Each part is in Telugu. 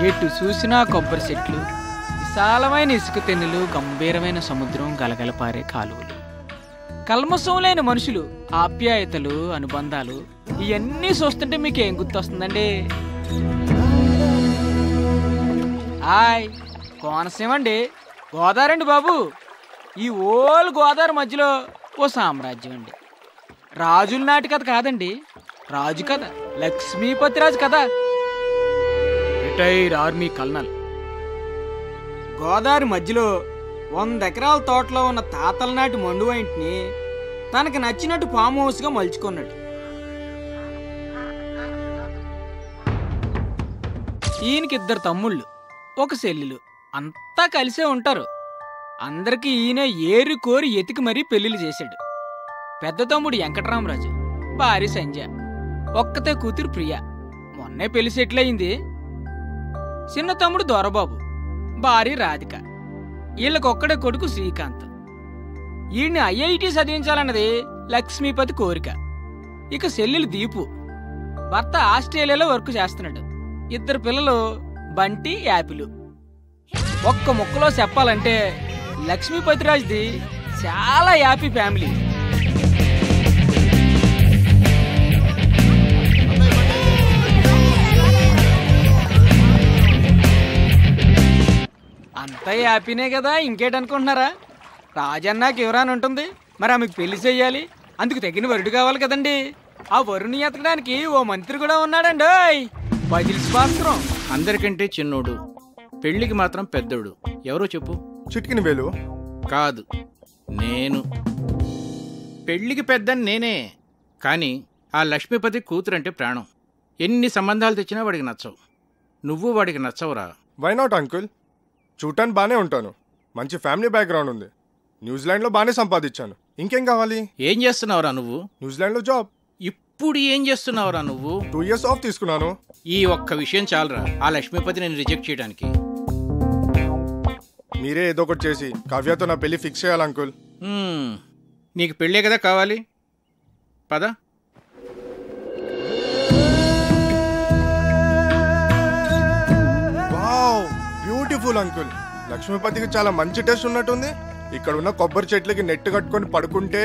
ఎటు చూసినా కొబ్బరి చెట్లు, విశాలమైన ఇసుక తెన్నులు, గంభీరమైన సముద్రం, గలగలపారే కాలువలు, కల్మషం లేని మనుషులు, ఆప్యాయతలు, అనుబంధాలు, ఇవన్నీ చూస్తుంటే మీకు ఏం గుర్తొస్తుందండి? హాయ్, కోనసీమ అండి, గోదావరి అండి బాబు. ఈ ఓల్ గోదావరి మధ్యలో ఓ సామ్రాజ్యం అండి. రాజుల నాటి కథ కాదండి, రాజు కథ, లక్ష్మీపతి రాజు కథ. Retire army colonel. గోదావరి మధ్యలో 100 ఎకరాల తోటలో ఉన్న తాతల నాటి మండువైంటిని తనకి నచ్చినట్టు ఫామ్ హౌస్గా మలుచుకున్నాడు. ఈయనకి 2 తమ్ముళ్ళు, 1 చెల్లెలు, అంతా కలిసే ఉంటారు. అందరికీ ఈయన ఏరి కోరి ఎతికి మరీ పెళ్లిళ్ళు చేశాడు. పెద్ద తమ్ముడు వెంకటరామరాజు, భార్య సంజ, ఒక్కతే కూతురు ప్రియ, మొన్నే పెళ్లి సెటిల్ అయింది. చిన్న తమ్ముడు దొరబాబు, భార్య రాధిక, వీళ్ళకొక్కడే కొడుకు శ్రీకాంత్. ఈయన్ని ఐఐటి చదివించాలన్నది లక్ష్మీపతి కోరిక. ఇక చెల్లెలు దీపు, భర్త ఆస్ట్రేలియాలో వర్క్ చేస్తున్నాడు. 2 పిల్లలు బంటి, యాపిల్. ఒక్క ముక్కలో చెప్పాలంటే లక్ష్మీపతిరాజుది చాలా హ్యాపీ ఫ్యామిలీ. అంతా హ్యాపీనే కదా, ఇంకేటనుకుంటున్నారా? రాజన్నాకి ఎవరాని ఉంటుంది, మరి ఆమెకు పెళ్లి చెయ్యాలి, అందుకు తగిన వరుడు కావాలి కదండి. ఆ వరుని ఎతకడానికి ఓ మంత్రి కూడా ఉన్నాడండి, బజిల్స్ భాస్కరం. అందరికంటే చిన్నోడు, పెళ్లికి మాత్రం పెద్దోడు. ఎవరో చెప్పు. చిట్కిన వేలు కాదు, నేను. పెళ్లికి పెద్దని నేనే, కానీ ఆ లక్ష్మీపతి కూతురంటే ప్రాణం. ఎన్ని సంబంధాలు తెచ్చినా వాడికి నచ్చవు. నువ్వు వాడికి నచ్చవురా. Why not uncle? చూడటానికి బాగానే ఉంటాను, మంచి ఫ్యామిలీ బ్యాక్గ్రౌండ్ ఉంది, న్యూజిలాండ్లో బాగానే సంపాదించాను, ఇంకేం కావాలి? ఏం చేస్తున్నావురా నువ్వు? న్యూజిలాండ్లో జాబ్. ఇప్పుడు ఏం చేస్తున్నావురా నువ్వు? 2 years ఆఫ్ తీసుకున్నాను. ఈ ఒక్క విషయం చాలరా ఆ లక్ష్మీపతి నేను రిజెక్ట్ చేయడానికి. మీరే ఏదో ఒకటి చేసి కావ్యతో నా పెళ్లి ఫిక్స్ చేయాలి అంకుల్. నీకు పెళ్ళే కదా కావాలి, పద. Wow, beautiful uncle. లక్ష్మీపతికి చాలా మంచి టేస్ట్ ఉన్నట్టుంది. ఇక్కడ ఉన్న కొబ్బరి చెట్లకి నెట్ కట్టుకొని పడుకుంటే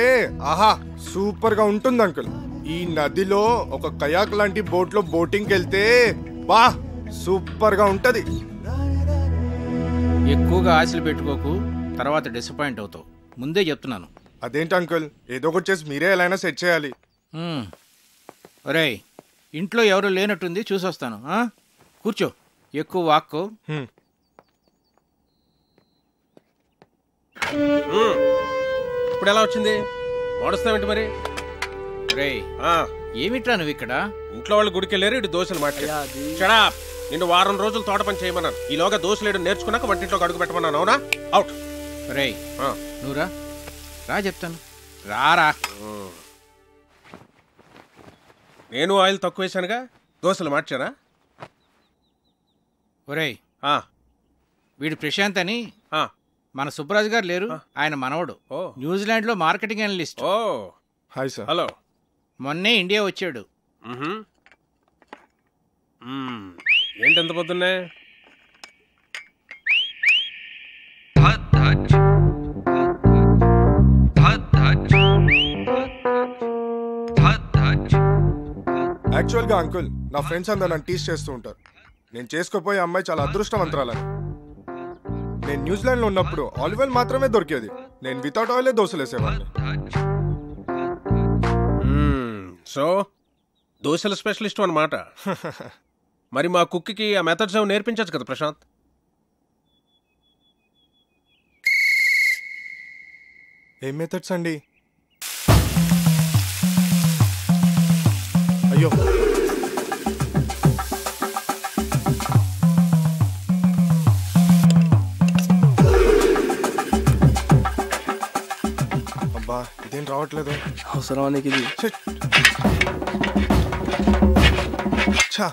ఆహా సూపర్ గా ఉంటుంది అంకుల్. ఈ నదిలో ఒక కయాక్ లాంటి బోట్ లో బోటింగ్ వెళ్తే బా సూపర్ గా ఉంటది. ఎక్కువగా ఆశలు పెట్టుకోకు, తర్వాత డిసప్పాయింట్ అవుతావు, ముందే చెప్తున్నాను. అదేంటి అంకుల్, ఏదో ఒకటి చేసి మీరే ఎలా అయినా సెట్ చేయాలి. ఒరేయ్, ఇంట్లో ఎవరు లేనట్టుంది, చూసొస్తాను. కూర్చో, ఎక్కువ వాక్కో. ఇప్పుడు ఎలా వచ్చింది? వాడుస్తావేంటి మరి? రేయ్, ఏమిట్రా నువ్వు ఇక్కడ? ఇంట్లో వాళ్ళు గుడికి వెళ్ళారు, ఇటు దోశలు మాట్లాడా. నిన్ను 1 వారం రోజులు తోట పని చేయమన్నాను. ఈలోగా దోశలేడు నేర్చుకున్నాక వంటింట్లో అడుగు పెట్టమన్నాను. అవునా? అవుట్. రేయ్, నువ్వురా, రా చెప్తాను, రారా. నేను ఆయిల్ తక్కువ వేసానుగా, దోశలు మార్చారా? ఒరేయ్, వీడు ప్రశాంత్ అని మన సుబ్బరాజు గారు లేరు, ఆయన మనవడు, న్యూజిలాండ్ లో marketing analyst. Hi sir. Hello. మొన్నే ఇండియా వచ్చాడు. ఏంటి ఎంత పొద్దున్నే? యాక్చువల్గా అంకుల్, నా ఫ్రెండ్స్ అందరూ నన్ను టీస్ చేస్తూ ఉంటారు. నేను చేసుకోపోయే అమ్మాయి చాలా అదృష్టవంతురాలని. నేను న్యూజిలాండ్లో ఉన్నప్పుడు ఆలివ్ ఆయిల్ మాత్రమే దొరికేది. నేను వితౌట్ ఆయిలే దోశలు వేసేవాడిని. సో దోశల స్పెషలిస్ట్ అన్నమాట. మరి మా కుక్కి ఆ మెథడ్స్ నేర్పించచ్చు కదా ప్రశాంత్? ఏం మెథడ్స్ అండి? అయ్యో, అబ్బా ఇదేం రావట్లేదు. అవసరం నీకు ఇది? ఛా,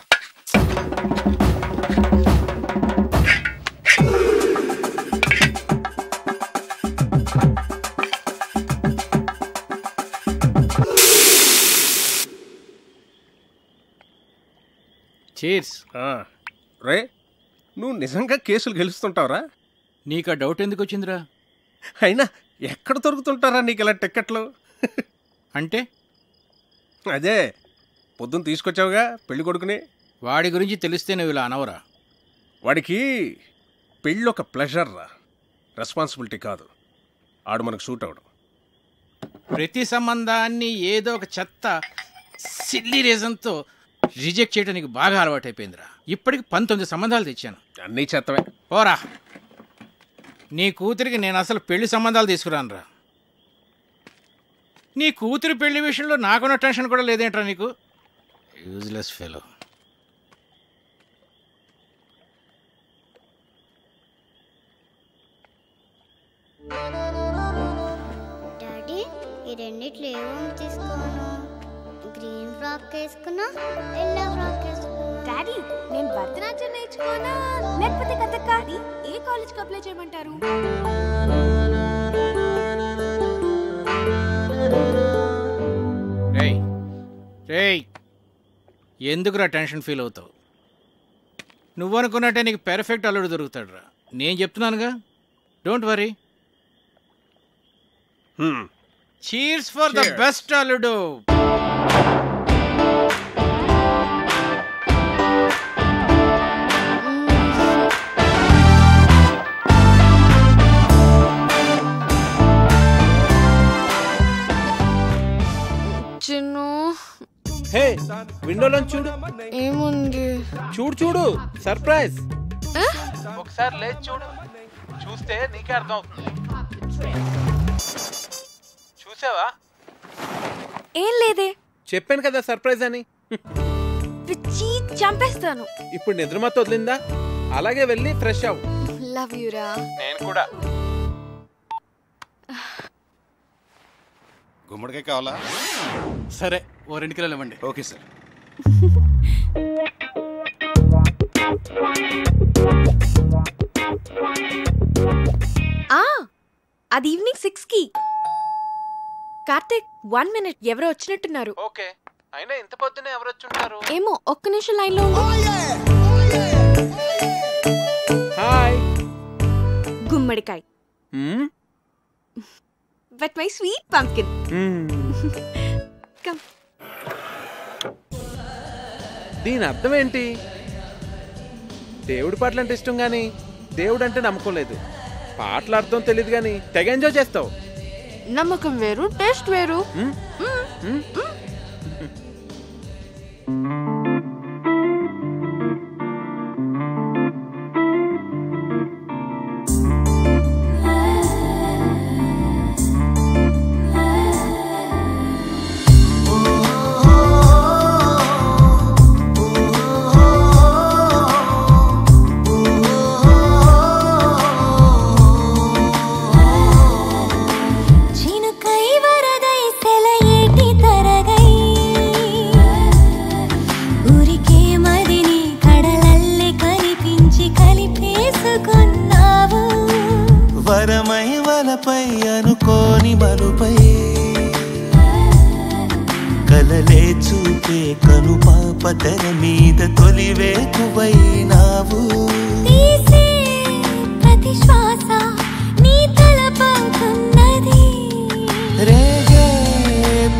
చీర్స్. రే, నువ్వు నిజంగా కేసులు గెలుస్తుంటావురా? నీకు ఆ డౌట్ ఎందుకు వచ్చిందిరా? అయినా ఎక్కడ దొరుకుతుంటారా నీకు ఇలా టిక్కెట్లు? అంటే అదే పొద్దున్న తీసుకొచ్చావుగా పెళ్లి కొడుకుని. వాడి గురించి తెలిస్తే నువ్వు ఇలా అనవరా? వాడికి పెళ్ళి ఒక ప్లెజర్ రా, రెస్పాన్సిబిలిటీ కాదు. ఆడు మనకు సూట్ అవడం. ప్రతి సంబంధాన్ని ఏదో ఒక చెత్త సిల్లీ రీజన్తో రిజెక్ట్ చేయడం నీకు బాగా అలవాటైపోయిందిరా. ఇప్పటికి 19 సంబంధాలు తెచ్చాను. అన్నీ చెత్తవే. పోరా, నీ కూతురికి నేను అసలు పెళ్లి సంబంధాలు తీసుకురానురా. నీ కూతురి పెళ్లి విషయంలో నాకున్న టెన్షన్ కూడా లేదేంట్రా నీకు? Useless fellow. డాడీ, ఈ రెండిట్లో ఏమో తీసుకోను. గ్రీన్ ఫ్రాక్ వేసుకున్నా, ఎల్లో ఫ్రాక్ వేసుకున్నా. డాడీ, నేను భరతనాట్యం నేర్చుకోనా లేకపోతే కథక్? ఏ కాలేజ్కి అప్లై చేయమంటారు? రేయ్, ఎందుకురా టెన్షన్ ఫీల్ అవుతావు? నువ్వు అనుకున్నట్టే నీకు పెర్ఫెక్ట్ అల్లుడు దొరుకుతాడు రా. నేను చెప్తున్నానుగా, don't worry. Cheers for the best అల్లుడు. హే, విండోలో చూడు. ఏముంది? చూడు సర్ప్రైజ్. ఒకసారి లేచి చూడు, చూస్తే నీకే అర్థం అవుతుంది. చూసావా? ఏం లేదే. చెప్పాను కదా సర్ప్రైజ్ అని. పిచ్చి చంపేస్తాను. ఇప్పుడు నిద్రమత్తు వదిలిందా? అలాగే వెళ్ళి ఫ్రెష్ అవ్వు. లవ్ యూ రా. నేను కూడా. గుమ్మడికాయ కావాలా? సరే, ఓ 2 కిలోలు ఇవ్వండి. Okay sir. అది ఈవినింగ్ 6కి. కార్తిక్, 1 minute, ఎవరో వచ్చినట్టున్నారు. ఓకే, అయినా ఇంత పొద్దునే ఎవరు వచ్చుంటారు? ఏమో, ఒక్క నిమిషం లైన్ లో ఉండు. హాయ్. గుమ్మడికాయ. But my sweet pumpkin. Come. దీని అర్థం ఏంటి? దేవుడి పాటలు అంటే ఇష్టం కానీ దేవుడు అంటే నమ్మకం లేదు. పాటల అర్థం తెలియదు కానీ తెగ ఎంజాయ్ చేస్తావు. నమ్మకం వేరు, టేస్ట్ వేరు. అనుకోని మలుపై కలలే చూపే కను పాప తెర మీద తొలివేకువైనావు. ప్రతి శ్వాస నీ తలపంటున్నది, రేగే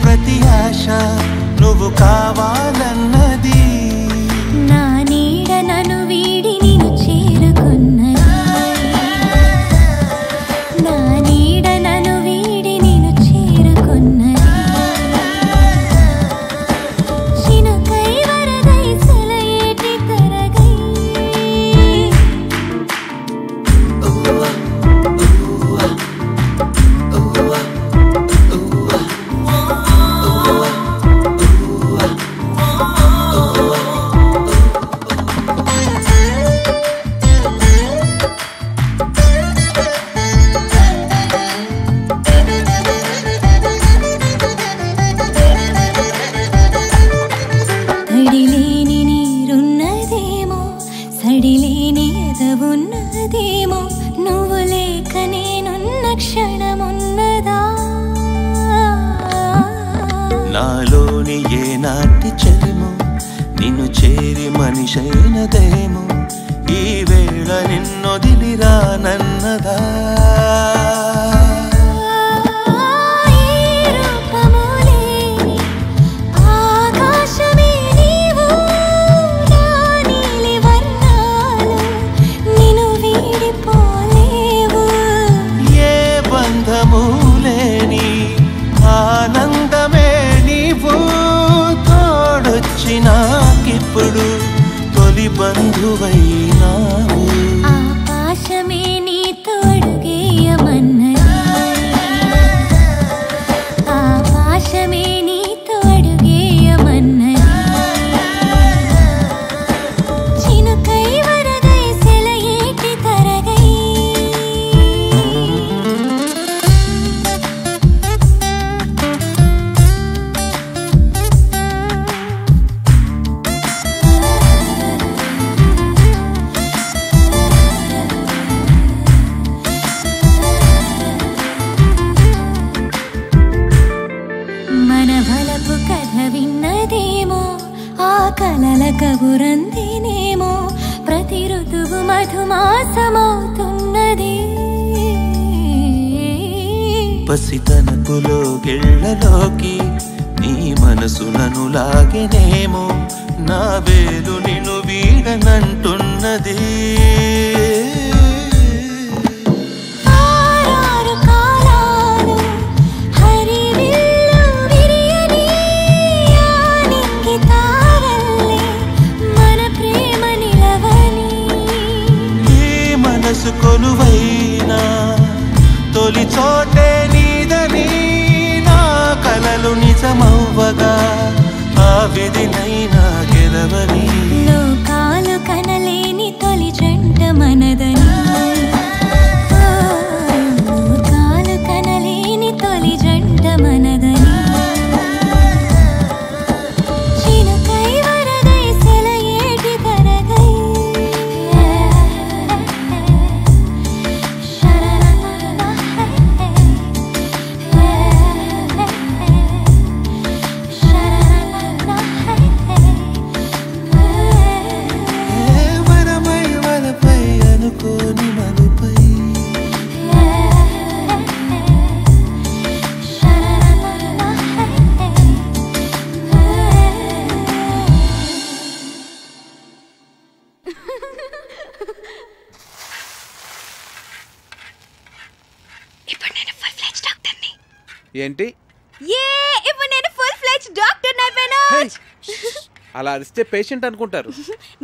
ప్రతి ఆశ నువ్వు కావాలన్నది. నా నీడ నన్ను వీడి నిన్ను చేరుకున్నది, నా నీడ నన్ను వీడి నిన్ను చేరుకున్నది. చినుకై వరదై సెలయేటి తరగై తడిలేని నీరున్నదేమో, సడిలేని ఎదవున్నదేమో, నువ్వు లేక నేనున్న క్షణమున్నదా? నాలోని ఏ నాటి చెలిమో నిన్ను చేరి మనిషైనదేమో, ఈ వేళ నిన్నొదిలిరానన్నదా నాకిప్పుడు తొలి బంధువైనావు ఆకాశమే నీతో అడుగేయమన్నది ఆకాశమే నీతో అడుగేయమన్నది చినుకై వరదై సెలయేటి తరగై కలల కబురందినేమో ప్రతి ఋతువు మధుమాసమవుతున్నది పసితనపులో గిళ్ళలోకి నీ మనసు నన్ను లాగెనేమో నా వేలు నిన్ను వీడనంటున్నది కొలువైనా తొలి చోటే నీదని నా కలలు నిజమవ్వగా ఆ విధినైనా గెలవని లోకాలు కనలేని తొలి జంట మనదని లోకాలు కనలేని తొలి జంట మనదని చినుకై వరదై సెలయేటి తరగై ఏంటి ఇప్పుడు నేను ఫుల్ ఫ్లెడ్జ్డ్ డాక్టర్ అయిపోయాను. అలా అరిస్తే పేషెంట్ అనుకుంటారు.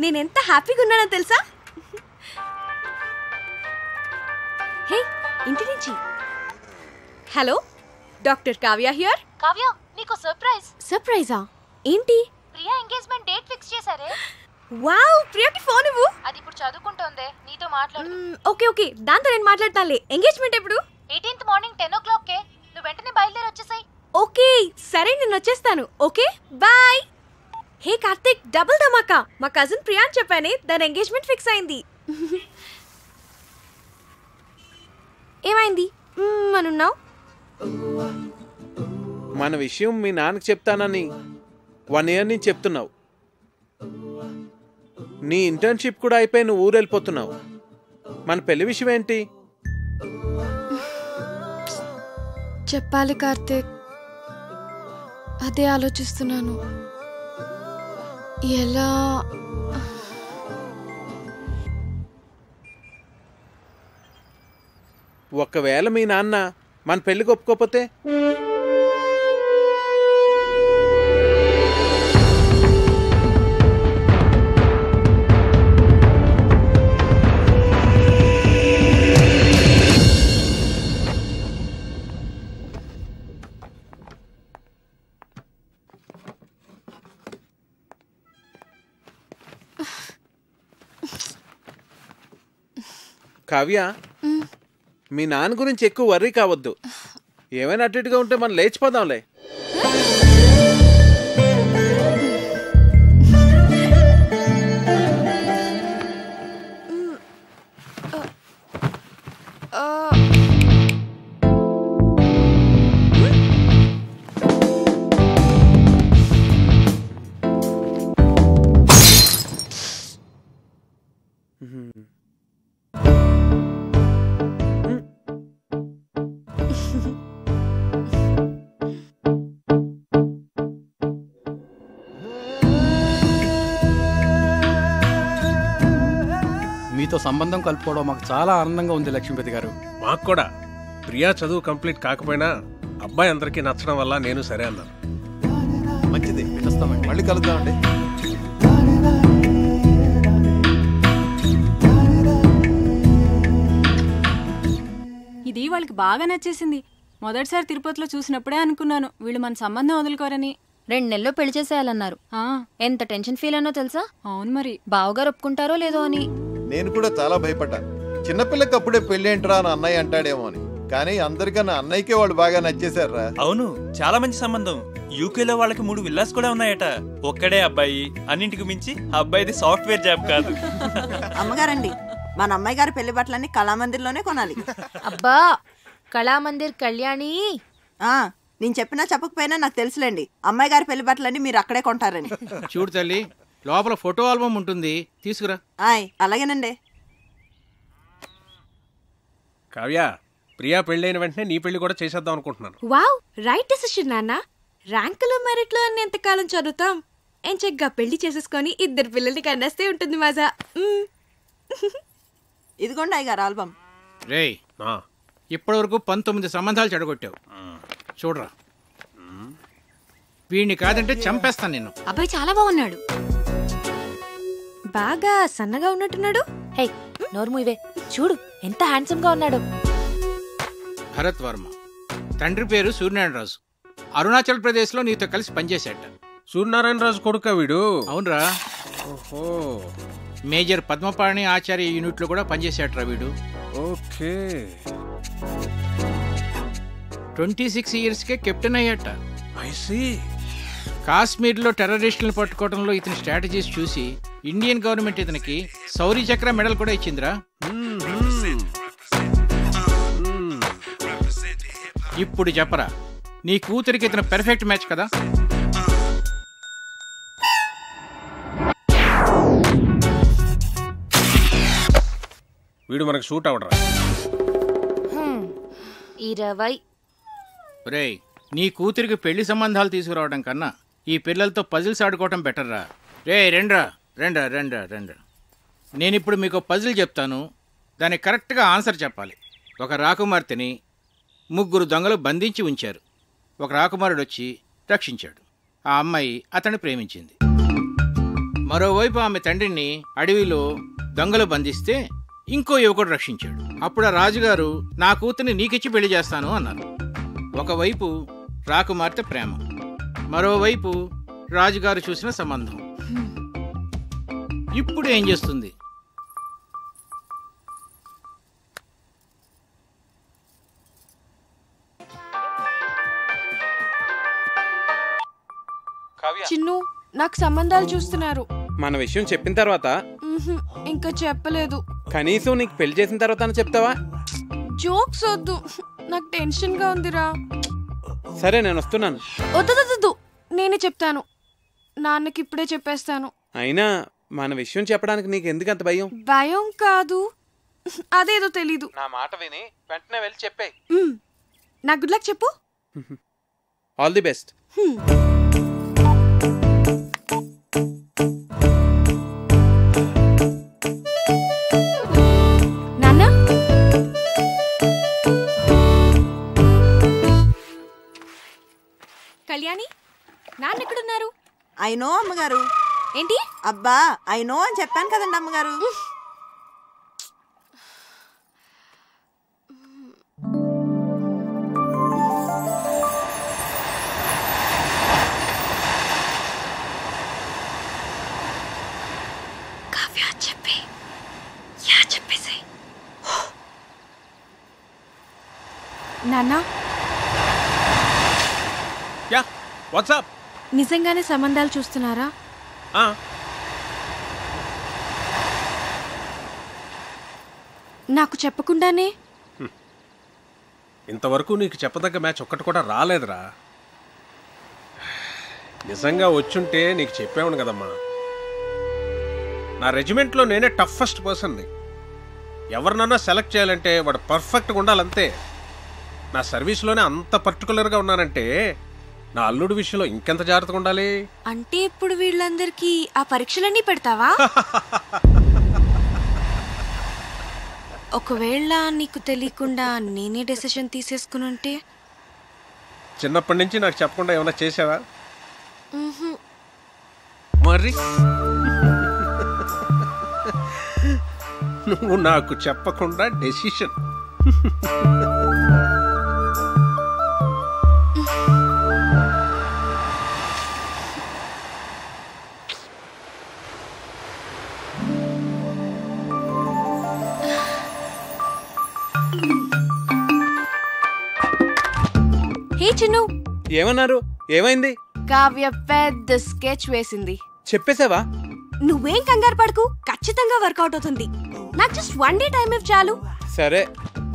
నేను ఎంత హ్యాపీగా ఉన్నానో తెలుసా? హే ఇంటి నుంచి hello doctor Kavya here. Kavya నీకు సర్ప్రైజ్. సర్ప్రైజా? ఏంటి? ప్రియా ఎంగేజ్మెంట్ డేట్ ఫిక్స్ చేశారే. వావ్, ప్రియకి ఫోన్ ఇవ్వు. అది ఇప్పుడు చదువుకుంటోందే, నీతో మాట్లాడు. ఓకే దాంతో నేను మాట్లాడతానులే. ఎంగేజ్మెంట్ ఎప్పుడు? 18th morning 10 o'clock. నువ్వు వెంటనే బయలుదేరి వచ్చేసాయి. ఓకే సరే నేను వచ్చేస్తాను. Okay bye. Hey Karthik, double ధమాకా. మా కజిన్ ప్రియాన్ చెప్పానే, దాని ఎంగేజ్మెంట్ ఫిక్స్ అయింది. ఏమైంది అనున్నావు? మన విషయం మీ నాన్నకి చెప్తానని 1 year నుంచి చెప్తున్నావు. నీ ఇంటర్న్షిప్ కూడా అయిపోయి నువ్వు ఊరు వెళ్ళిపోతున్నావు. మన పెళ్లి విషయం ఏంటి? చెప్పాలి కార్తిక్, అదే ఆలోచిస్తున్నాను. ఎలా? ఒకవేళ మీ నాన్న మన పెళ్లికి ఒప్పుకోకపోతే? కావ్య, మీ నాన్న గురించి ఎక్కువ వర్రీ కావద్దు. ఏమైనా అటు ఇటుగా ఉంటే మనం లేచిపోదాంలే. మీతో సంబంధం కలుపుకోవడం మాకు చాలా ఆనందంగా ఉంది లక్ష్మీపతి గారు. మాకు కూడా. ప్రియా చదువు కంప్లీట్ కాకపోయినా అబ్బాయి అందరికీ నచ్చడం వల్ల నేను సరే అన్నాను. మంచిది, వస్తామండి, మళ్ళీ కలుద్దామండి. ఇది వాళ్ళకి బాగా నచ్చేసింది. మొదటిసారి తిరుపతిలో చూసినప్పుడే అనుకున్నాను వీళ్ళు మన సంబంధం వదులుకోరని. 2 నెలల్లో పెళ్లి చేసేయాలన్నారు. ఎంత టెన్షన్ ఫీల్ అయినో తెలుసా? అవును మరి. బావగారు ఒప్పుకుంటారో లేదో అని. నేను కూడా చాలా భయపడ్డాను. చిన్నపిల్లకి అప్పుడే పెళ్లి ఏంట్రా అని అన్నయ్య అంటాడేమో అని. కానీ అందరికన్నా అన్నయ్యకే వాళ్ళు బాగా నచ్చేశారా? అవును, చాలా మంచి సంబంధం. యూకేలో వాళ్ళకి 3 విల్లాస్ కూడా ఉన్నాయట. ఒక్కడే అబ్బాయి, అన్నింటికి మించి అబ్బాయిది సాఫ్ట్వేర్ జాబ్ కాదు. అమ్మగారండి, మన అమ్మాయి గారి పెళ్లి బట్టలన్నీ కళామందిర్లోనే కొనాలి. అబ్బా, కళామందిర్ కళ్యాణి. నేను చెప్పినా చెప్పకపోయినా నాకు తెలుసులేండి, అమ్మాయి గారి పెళ్లి బట్టలన్నీ మీరు అక్కడే కొంటారని. చూడు తల్లి, లోపల ఫోటో ఆల్బమ్ ఉంటుంది, తీసుకురా. అలాగేనండి. కావ్య, ప్రియా పెళ్ళైన వెంటనే నీ పెళ్లి కూడా చేసేద్దాం అనుకుంటున్నాను. వావ్, రైట్ డెసిషన్ నాన్న. ర్యాంకులు మెరిట్లు అని ఎంతకాలం చదువుతాం? ఎంచగ్గా పెళ్లి చేసేసుకొని 2 పిల్లల్ని కన్నేస్తే ఉంటుంది మజా. ఇదిగోండి అయ్యగారు ఆల్బమ్. రేయ్, ఇప్పటి వరకు 19 సంబంధాలు చెడగొట్టావు. చూడరా, వీడిని కాదంటే చంపేస్తాను నేను. అబ్బాయి చాలా బాగున్నాడు. బాగా సన్నగా ఉన్నట్టున్నాడు. హే, నోర్ము ఇవే, చూడు ఎంత హ్యాండ్సమ్ గా ఉన్నాడు. భరత్ వర్మ, తండ్రి పేరు సూర్యనారాయణరాజు. అరుణాచల్ ప్రదేశ్ లో నీతో కలిసి పనిచేశాట. సూర్యనారాయణరాజు కొడుకా వీడు? అవునరా. ఓహో, మేజర్ పద్మపాణి ఆచార్య యూనిట్ లో కూడా పనిచేశాట్రా వీడు. ఓకే. 26 years కే కెప్టెన్ అయ్యాట. I see. కాశ్మీర్లో టెర్రరిస్టులను పట్టుకోవడంలో ఇతని స్ట్రాటజీస్ చూసి ఇండియన్ గవర్నమెంట్ ఇతనికి శౌర్య చక్ర మెడల్ కూడా ఇచ్చిందిరా. ఇప్పుడు చెప్పరా, నీ కూతురికి ఇతను పెర్ఫెక్ట్ మ్యాచ్ కదా? వీడు మనకు షూట్ అవడరా. 20. రేయ్, నీ కూతురికి పెళ్లి సంబంధాలు తీసుకురావడం కన్నా ఈ పిల్లలతో పజిల్స్ ఆడుకోవటం బెటర్రా. రే రెండ్రా రెండ్రా రెండ్రా రెండ్రా. నేనిప్పుడు మీకు పజిల్ చెప్తాను, దానికి కరెక్ట్గా ఆన్సర్ చెప్పాలి. ఒక రాకుమార్తెని 3 దొంగలు బంధించి ఉంచారు. ఒక రాకుమారుడు వచ్చి రక్షించాడు. ఆ అమ్మాయి అతన్ని ప్రేమించింది. మరోవైపు ఆమె తండ్రిని అడవిలో దొంగలు బంధిస్తే ఇంకో యువకుడు రక్షించాడు. అప్పుడు ఆ రాజుగారు నా కూతుర్ని నీకిచ్చి పెళ్లి చేస్తాను అన్నారు. ఒకవైపు రాకుమార్తె ప్రేమ, మరోవైపు రాజుగారు చూసిన సంబంధం. ఇప్పుడు ఏం చేస్తుంది? చిన్ను, నాకు సంబంధాలు చూస్తున్నారు. మన విషయం చెప్పిన తర్వాత ఇంకా చెప్పలేదు. కనీసం నీకు పెళ్లి చేసిన తర్వాత చెప్తావా? జోక్స్ వద్దు, నాకు టెన్షన్ గా ఉందిరా. సరే, నేను వస్తున్నాను. వద్దు, నేనే చెప్తాను. నాన్నకి ఇప్పుడే చెప్పేస్తాను. అయినా మన విషయం చెప్పడానికి నీకు ఎందుకంత భయం? భయం కాదు, అదేదో తెలీదు. నా మాట విని వెంటనే వెళ్ళి చెప్పే. నా గుడ్ లక్ చెప్పు. All the best. నాన్న, కళ్యాణి, నాన్న ఎక్కడున్నారు? అయినో అమ్మగారు. ఏంటి? అబ్బా, అయినో అని చెప్పాను కదండి అమ్మగారు. నాన్న, యా, వాట్సాప్. నిజంగానే సంబంధాలు చూస్తున్నారా? నాకు చెప్పకుండానే? ఇంతవరకు నీకు చెప్పదగ్గ మ్యాచ్ ఒక్కటి కూడా రాలేదురా. నిజంగా వచ్చుంటే నీకు చెప్పావును కదమ్మా. నా రెజిమెంట్లో నేనే టఫెస్ట్ పర్సన్ని. ఎవరినన్నా సెలెక్ట్ చేయాలంటే వాడు పర్ఫెక్ట్గా ఉండాలంతే. నా సర్వీస్లోనే అంత పర్టికులర్గా ఉన్నానంటే నా అల్లుడి విషయంలో ఇంకెంత జాగ్రత్తగా ఉండాలి. అంటే ఇప్పుడు వీళ్ళందరికీ ఆ పరీక్షలన్నీ పెడతావా? ఒకవేళ నీకు తెలియకుండా నేనే డెసిషన్ తీసేసుకుని ఉంటే? చిన్నప్పటి నుంచి నాకు చెప్పకుండా ఏమైనా చేసావా? మరి నువ్వు నాకు చెప్పకుండా డెసిషన్. హే చిన్ను, ఏమన్నారు? ఏమైంది? కావ్య పెద్ద స్కెచ్ వేసింది. చెప్పేసావా? నువ్వేం కంగారు పడకు, ఖచ్చితంగా వర్కౌట్ అవుతుంది. నాకు జస్ట్ 1 డే టైం ఇవ్వు చాలు. సరే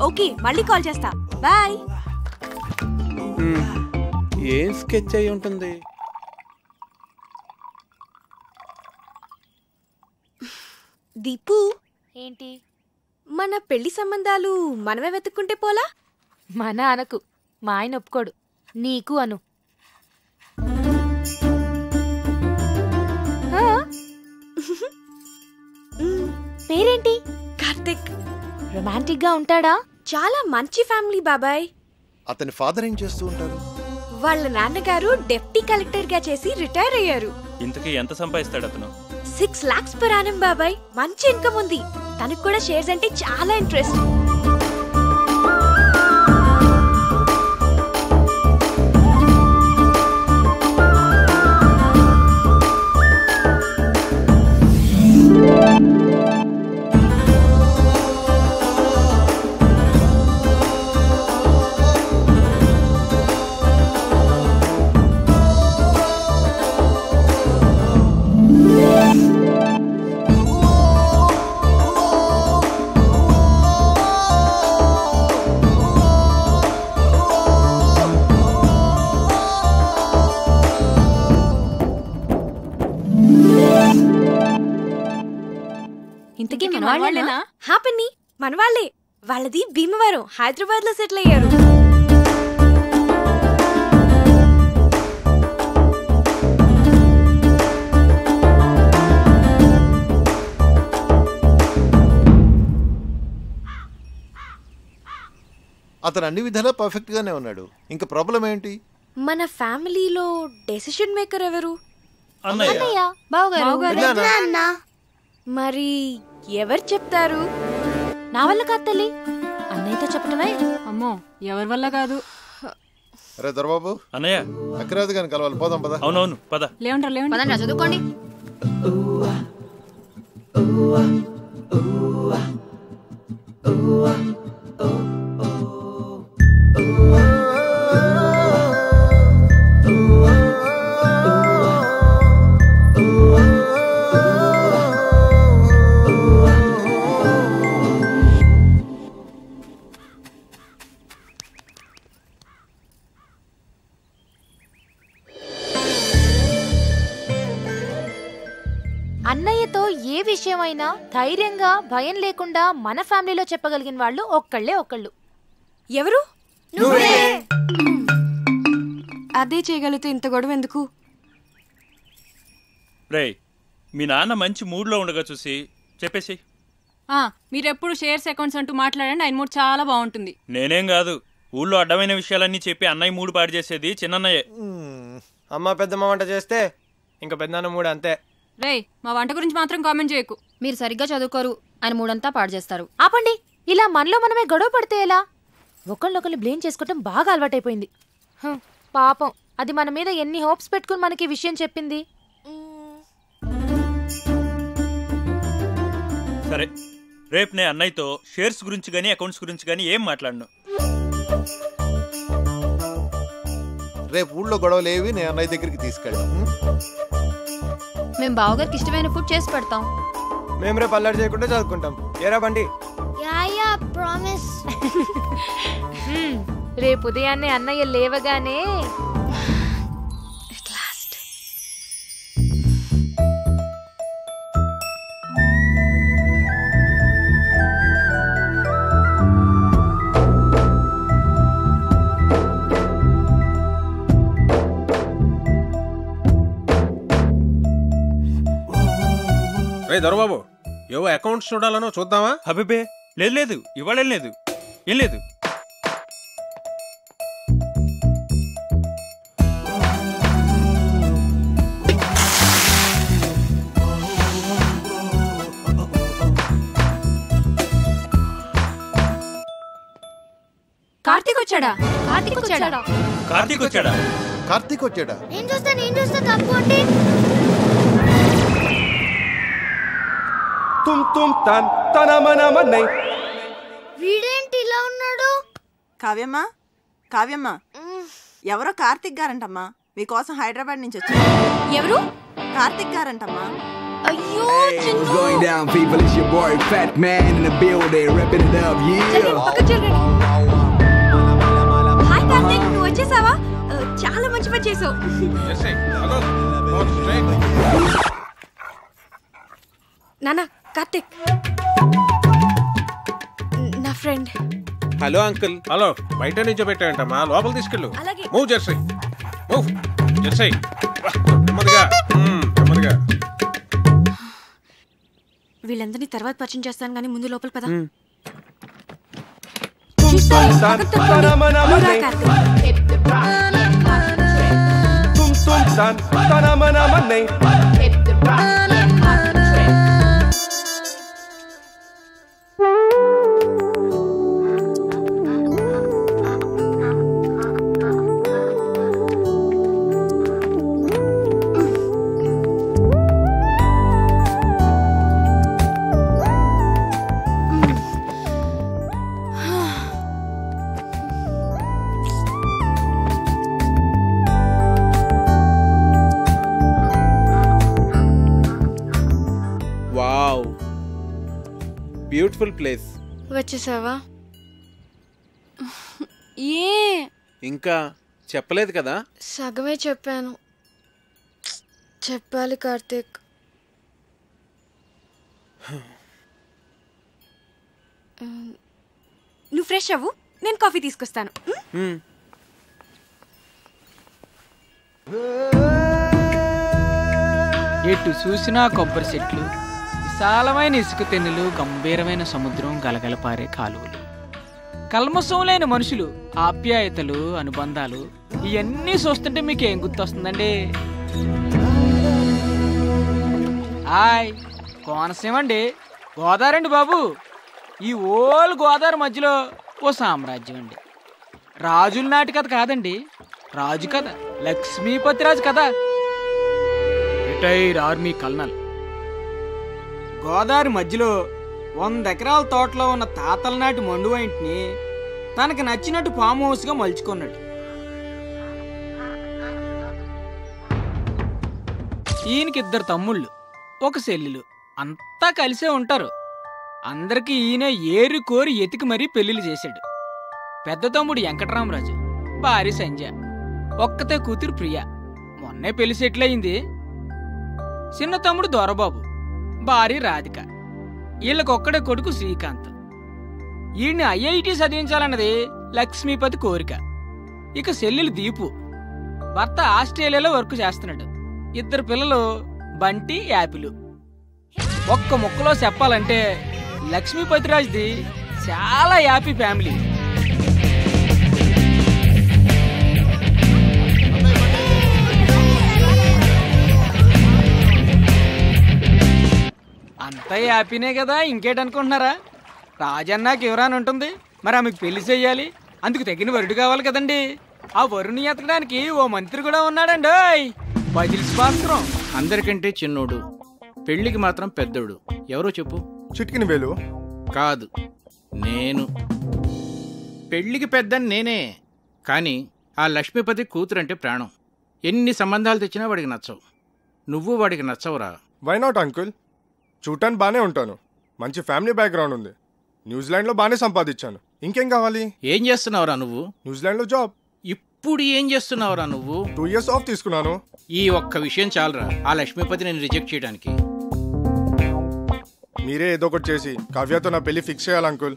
ఓకే, మళ్ళీ కాల్ చేస్తా. బాయ్. ఏం స్కెచ్ అయి ఉంటుంది? దీపు, ఏంటి? మన పెళ్లి సంబంధాలు మనమే వెతుక్కుంటే పోలా? మన అనకు, మా ఆయన ఒప్పుకోడు. నీకు అను. పేరేంటి? కార్తిక్. రొమాంటిక్ గా ఉంటాడా? చాలా మంచి ఫ్యామిలీ బాబాయ్. అతని ఫాదర్ ఏం చేస్తూ ఉంటారు? వాళ్ళ నాన్నగారు డెప్యూటీ కలెక్టర్ గా చేసి రిటైర్ అయ్యారు. ఇంతకీ ఎంత సంపాదిస్తాడు అతను? 6 lakhs per annum బాబాయ్. మంచి ఇన్కమ్ ఉంది. తనకు కూడా షేర్స్ అంటే చాలా ఇంట్రెస్ట్. ఇంతకీ మనవాళ్ళేనా? హ్యాపీ మనవాళ్లే. వాళ్ళది భీమవరం, హైదరాబాద్ లో సెటిల్ అయ్యారు. అతను అన్ని విధాలా పర్ఫెక్ట్ గానే ఉన్నాడు. ఇంకా ప్రాబ్లం ఏంటి? మన ఫ్యామిలీలో డెసిషన్ మేకర్ ఎవరు? అన్నయ్య. మరి ఎవరు చెప్తారు? నా వల్ల కాదు తల్లి, అన్నయ్యతో చెప్పడమే. అమ్మో, ఎవరి వల్ల కాదు. అరే దొరబాబు, అన్నయ్య అక్కరాదు కానీ కలవాలి. పోదాం పద. అవునవును పద. లేవండి చదువుకోండి. అన్నయ్యతో ఏ విషయమైనా ధైర్యంగా భయం లేకుండా మన ఫ్యామిలీలో చెప్పగలిగిన వాళ్ళు ఒక్కళ్ళు. ఎవరు? అదే చేయగలిగితే ఇంత గొడవ ఎందుకు? రేయ్, మీ నాన్న మంచి మూడ్లో ఉండగా చూసి చెప్పేసి. మీరెప్పుడు షేర్స్ అకౌంట్స్ అంటూ మాట్లాడండి, ఆయన మూడ్ చాలా బాగుంటుంది. నేనేం కాదు, ఊళ్ళో అడ్డమైన విషయాలన్నీ చెప్పి అన్నయ్య మూడు పాడు చేసేది చిన్నయ్యే. అమ్మ పెద్దమ్మ వంట చేస్తే ఇంకా పెద్దనాన్న మూడు అంతే. రేయ్, మా వంట గురించి మాత్రం కామెంట్ చేయకు. మీరు సరిగ్గా చదువుకోరు, ఆయన మూడంతా పాడు చేస్తారు. ఆపండి, ఇలా మనలో మనమే గొడవ పడితే ఎలా? ఒకళ్ళొకళ్ళు బ్లేమ్ చేసుకోవటం బాగా అలవాటైపోయింది. పాపం, అది మన మీద ఎన్ని హోప్స్ పెట్టుకుని మనకి విషయం చెప్పింది. సరే, రేపు నేను అన్నయ్యతో షేర్స్ గురించి కానీ అకౌంట్స్ గురించి కానీ ఏం మాట్లాడను. రేపు ఊళ్ళో గొడవలేవి నేను అన్నయ్య దగ్గరికి తీసుకెళ్ళాం. మేము బావగారికి ఇష్టమైన ఫుడ్ చేసి పెడతాం. మేము రేపు అల్లరి చేయకుండా చదువుకుంటాం. ఏరా బండి? రేపు ఉదయాన్నే అన్నయ్య లేవగానే రే దొరబాబు ఏవో అకౌంట్స్ చూడాలనో చూద్దామా? అబ్బే లేదు లేదు, ఇవాళ లేదు, ఏం లేదు. కార్తీక్ వచ్చాడా? కార్తీక్ వచ్చాడా? కార్తీక్ వచ్చాడా? కార్తీక్ వచ్చాడా? నేను చూస్తా తప్పండి. వీడేంటి ఇలా ఉన్నాడు? కావ్యమ్మ ఎవరో కార్తీక్ గారంటమ్మా, మీకోసం హైదరాబాద్ నుంచి వచ్చారు. ఎవరు? కార్తీక్ గారంటమ్మా. అయ్యో Going down, people, it's your boy Fat Man in the building, repping it up, yeah. Hi Karthik, నువ్వు వచ్చేసావా? చాలా మంచి పని చేసావు. నానా, కార్తీక్ నా ఫ్రెండ్. Hello uncle. హలో, బయట నుంచో పెట్టాయంటమ్మా, లోపల తీసుకెళ్ళు. అలాగే. Move Jersey, move Jersey. నెమ్మదిగా నెమ్మదిగా. వీళ్ళందరినీ తర్వాత పరిచయం చేస్తాను కానీ ముందు లోపల పద. Wow, beautiful place. వచ్చేసావా? ఏ ఇంకా చెప్పలేదు కదా? సగమే చెప్పాను. చెప్పాలి కార్తీక్. నువ్వు ఫ్రెష్ అవ్వు, నేను కాఫీ తీసుకొస్తాను. ఎటు చూసినా కొబ్బరి చెట్లు, విశాలమైన ఇసుక తెన్నులు, గంభీరమైన సముద్రం, గలగలపారే కాలువలు, కల్మషం లేని మనుషులు, ఆప్యాయతలు, అనుబంధాలు, ఇవన్నీ చూస్తుంటే మీకు ఏం గుర్తొస్తుందండి? హాయ్, కోనసీమ అండి, గోదావరి అండి బాబు. ఈ ఓల్ గోదావరి మధ్యలో ఓ సామ్రాజ్యం అండి. రాజుల నాటి కథ కాదండి, రాజు కథ, లక్ష్మీపతి రాజు కథ. Retire army colonel. గోదావరి మధ్యలో 100 ఎకరాల తోటలో ఉన్న తాతల నాటి మండువైంటిని తనకి నచ్చినట్టు ఫామ్ హౌస్గా మలుచుకున్నాడు. ఈయనకి 2 తమ్ముళ్ళు, 1 చెల్లెలు, అంతా కలిసే ఉంటారు. అందరికీ ఈయన ఏరి కోరి ఎతికి మరీ పెళ్లిళ్ళు చేశాడు. పెద్ద తమ్ముడు వెంకటరామరాజు, భార్య సంజ, ఒక్కతే కూతురు ప్రియ, మొన్నే పెళ్లి సెటిల్ అయింది. చిన్న తమ్ముడు దొరబాబు, భార్య రాధిక, వీళ్ళకొక్కడే కొడుకు శ్రీకాంత్. ఈయన్ని ఐఐటి చదివించాలన్నది లక్ష్మీపతి కోరిక. ఇక చెల్లెలు దీపు, భర్త ఆస్ట్రేలియాలో వర్క్ చేస్తున్నాడు. 2 పిల్లలు బంటి, యాపిల్. ఒక్క ముక్కలో చెప్పాలంటే లక్ష్మీపతిరాజ్ది చాలా హ్యాపీ ఫ్యామిలీ. అంతా హ్యాపీనే కదా, ఇంకేటనుకుంటున్నారా? రాజన్నాకి ఎవరాని ఉంటుంది, మరి ఆమెకు పెళ్లి చెయ్యాలి, అందుకు తగిన వరుడు కావాలి కదండి. ఆ వరుని ఎతకడానికి ఓ మంత్రి కూడా ఉన్నాడండి, బజిల్స్ భాస్కరం. అందరికంటే చిన్నోడు, పెళ్లికి మాత్రం పెద్దోడు. ఎవరో చెప్పు. చిట్కిన వేలు కాదు, నేను. పెళ్లికి పెద్దని నేనే, కానీ ఆ లక్ష్మీపతి కూతురంటే ప్రాణం. ఎన్ని సంబంధాలు తెచ్చినా వాడికి నచ్చవు. నువ్వు వాడికి నచ్చవురా. Why not uncle? చూడటానికి బాగానే ఉంటాను, మంచి ఫ్యామిలీ బ్యాక్గ్రౌండ్ ఉంది, న్యూజిలాండ్లో బాగానే సంపాదించాను. ఇంకేం కావాలి? ఏం చేస్తున్నావురా నువ్వు? న్యూజిలాండ్లో జాబ్. ఇప్పుడు ఏం చేస్తున్నావురా నువ్వు? 2 years ఆఫ్ తీసుకున్నాను. ఈ ఒక్క విషయం చాలరా ఆ లక్ష్మీపతి నేను రిజెక్ట్ చేయడానికి. మీరే ఏదో ఒకటి చేసి కావ్యతో నా పెళ్లి ఫిక్స్ చేయాలి అంకుల్.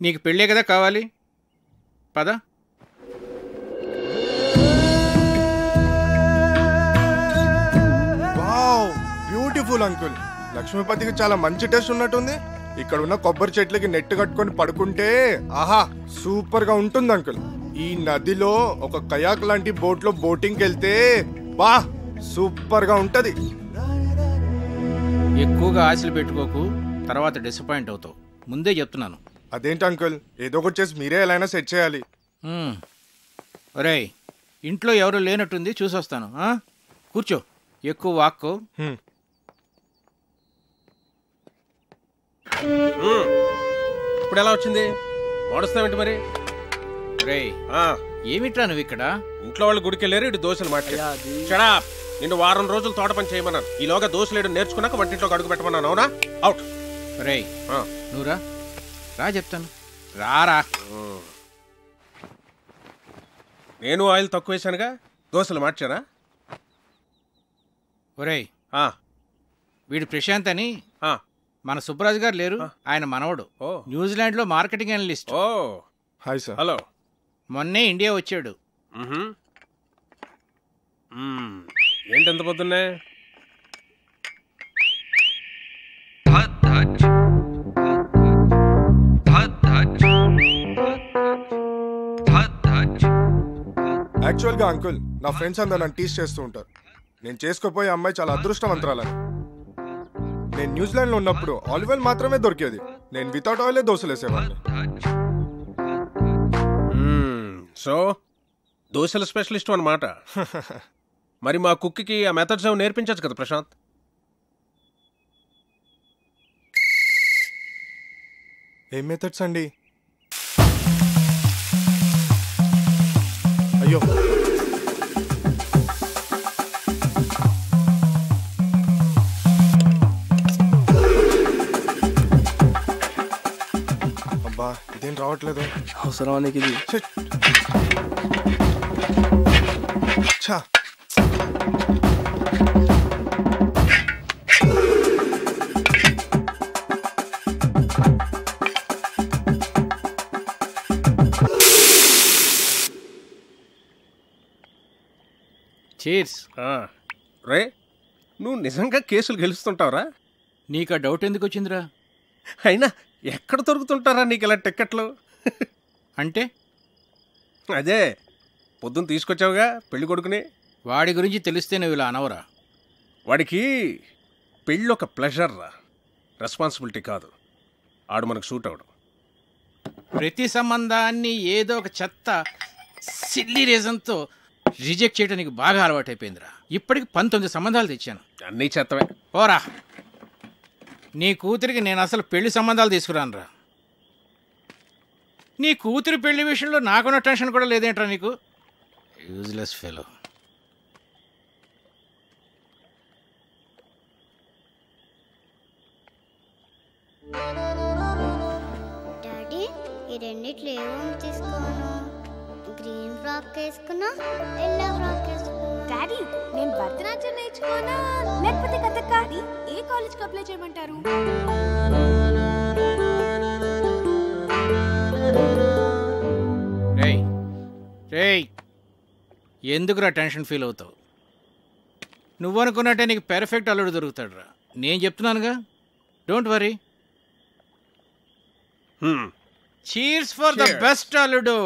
నీకు పెళ్ళే కదా కావాలి, పద. Wow, beautiful beautiful uncle. లక్ష్మీపతికి చాలా మంచి టేస్ట్ ఉన్నట్టుంది. ఇక్కడ ఉన్న కొబ్బరి చెట్లకి నెట్ కట్టుకొని పడుకుంటే ఆహా సూపర్ గా ఉంటుంది అంకుల్. ఈ నదిలో ఒక కయాక్ లాంటి బోట్ లో బోటింగ్ వెళ్తే బా సూపర్ గా ఉంటది. ఎక్కువగా ఆశలు పెట్టుకోకు, తర్వాత డిసప్పాయింట్ అవుతావు. ముందే చెప్తున్నాను. అదేంటి అంకుల్, ఏదో ఒకటి చేసి మీరే ఎలా అయినా సెట్ చేయాలి. ఒరేయ్, ఇంట్లో ఎవరు లేనట్టుంది, చూసొస్తాను. కూర్చో, ఎక్కువ వాక్కో. ఇప్పుడు ఎలా వచ్చింది? వాడుస్తావేంటి మరి? రే ఏమిట్రా నువ్వు ఇక్కడ? ఇంట్లో వాళ్ళు గుడికి వెళ్ళారు, ఇటు దోశలు మాట్లాడా. నిన్ను వారం రోజులు తోట పని చేయమన్నాను. ఈలోగా దోశలేడు నేర్చుకున్నాక వంటింట్లో అడుగు పెట్టమన్నాను. అవునా? అవుట్. రే నువ్వురా, రా చెప్తాను. రారా. నేను ఆయిల్ తక్కువ వేసానుగా, దోశలు మార్చారా? ఒరేయ్, వీడు ప్రశాంత్ అని మన సుబ్బరాజు గారు లేరు, ఆయన మనవడు. న్యూజిలాండ్ లో marketing analyst. Hi sir. Hello. మొన్నే ఇండియా వచ్చాడు. ఏంటి ఎంత పొద్దున్నే? యాక్చువల్ గా అంకుల్, నా ఫ్రెండ్స్ అందరూ నన్ను టీస్ చేస్తూ ఉంటారు. నేను చేసుకోపోయే అమ్మాయి చాలా అదృష్టవంతురాలని. నేను న్యూజిలాండ్ లో ఉన్నప్పుడు ఆలివ్ ఆయిల్ మాత్రమే దొరికేది. నేను వితౌట్ ఆయిలే దోశలు వేసేవాడిని. సో దోశల స్పెషలిస్ట్ అన్నమాట. మరి మా కుక్కి ఆ మెథడ్స్ నేర్పించచ్చు కదా ప్రశాంత్? ఏం మెథడ్స్ అండి? అయ్యో, అబ్బా ఇదేం రావట్లేదు. అవసరం నీకు ఇది? ఛా, చీర్స్. రే, నువ్వు నిజంగా కేసులు గెలుస్తుంటావురా? నీకు ఆ డౌట్ ఎందుకు వచ్చిందిరా? అయినా ఎక్కడ దొరుకుతుంటారా నీకు ఇలా టిక్కెట్లు? అంటే అదే పొద్దున్న తీసుకొచ్చావుగా పెళ్లి కొడుకుని. వాడి గురించి తెలిస్తే నువ్వు ఇలా అనవరా? వాడికి పెళ్ళి ఒక ప్లెజర్ రా, రెస్పాన్సిబిలిటీ కాదు. ఆడు మనకు సూట్ అవడం. ప్రతి సంబంధాన్ని ఏదో ఒక చెత్త సిల్లీ రీజన్తో రిజెక్ట్ చేయడం నీకు బాగా అలవాటైపోయిందిరా. ఇప్పటికి 19 సంబంధాలు తెచ్చాను. అన్నీ చెత్తవే. పోరా, నీ కూతురికి నేను అసలు పెళ్లి సంబంధాలు తీసుకురానురా. నీ కూతురి పెళ్లి విషయంలో నాకున్న టెన్షన్ కూడా లేదేంట్రా నీకు? Useless fellow. డాడీ, ఈ రెండిట్లో ఏమో తీసుకోను. గ్రీన్ ఫ్రాక్ వేసుకున్నా, ఎల్లో ఫ్రాక్ వేసుకున్నా. డాడీ, నేను భరతనాట్యం నేర్చుకోనా లేకపోతే కథక్? ఏ కాలేజ్కి అప్లై చేయమంటారు? రేయ్ రేయ్, ఎందుకురా టెన్షన్ ఫీల్ అవుతావు? నువ్వు అనుకున్నట్టే నీకు పెర్ఫెక్ట్ అల్లుడు దొరుకుతాడు రా. నేను చెప్తున్నానుగా, don't worry. Cheers for the best అల్లుడు.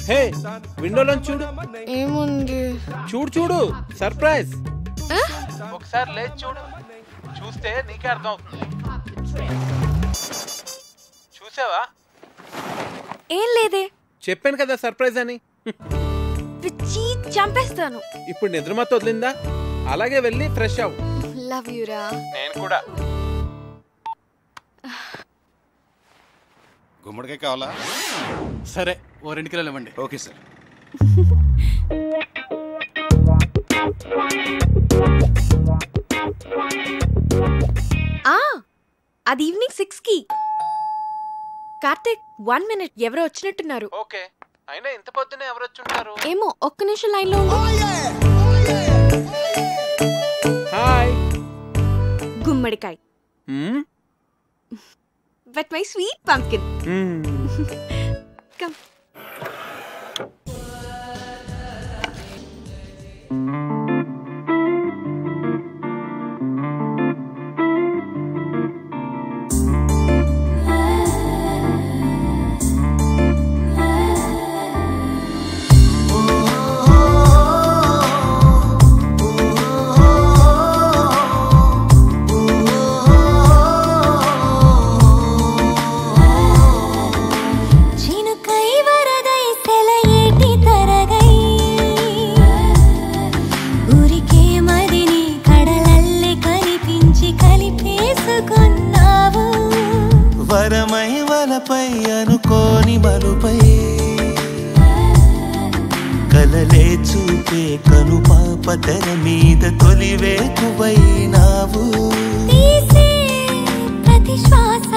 హే, విండోలో చూడు. ఏముంది? చూడు చూడు, సర్ప్రైజ్. ఒకసారి లేచి చూడు, చూస్తే నీకే అర్థం అవుతుంది. చూసావా? ఏం లేదే. చెప్పాను కదా సర్ప్రైజ్ అని. పిచ్చి చంపేస్తాను. ఇప్పుడు నిద్రమత వదిలిందా? అలాగే వెళ్ళి ఫ్రెష్ అవ్వు. లవ్ యూ రా. నేను కూడా. గుమ్మడికాయ కావాలా? సరే, ఓ 2 కిలోలు ఇవ్వండి. Okay sir. అది ఈవినింగ్ 6కి. కార్తిక్, 1 minute, ఎవరో వచ్చినట్టున్నారు. ఓకే, అయినా ఇంత పొద్దునే ఎవరు వచ్చుంటారు? ఏమో, ఒక్క నిమిషం లైన్లో ఉండు. హాయ్. గుమ్మడికాయ. But my sweet pumpkin. Come. వరమై వలపై అనుకోని మలుపై కలలే చూపే కను పాప తెర మీద తొలివేకువైనావు. ప్రతి శ్వాస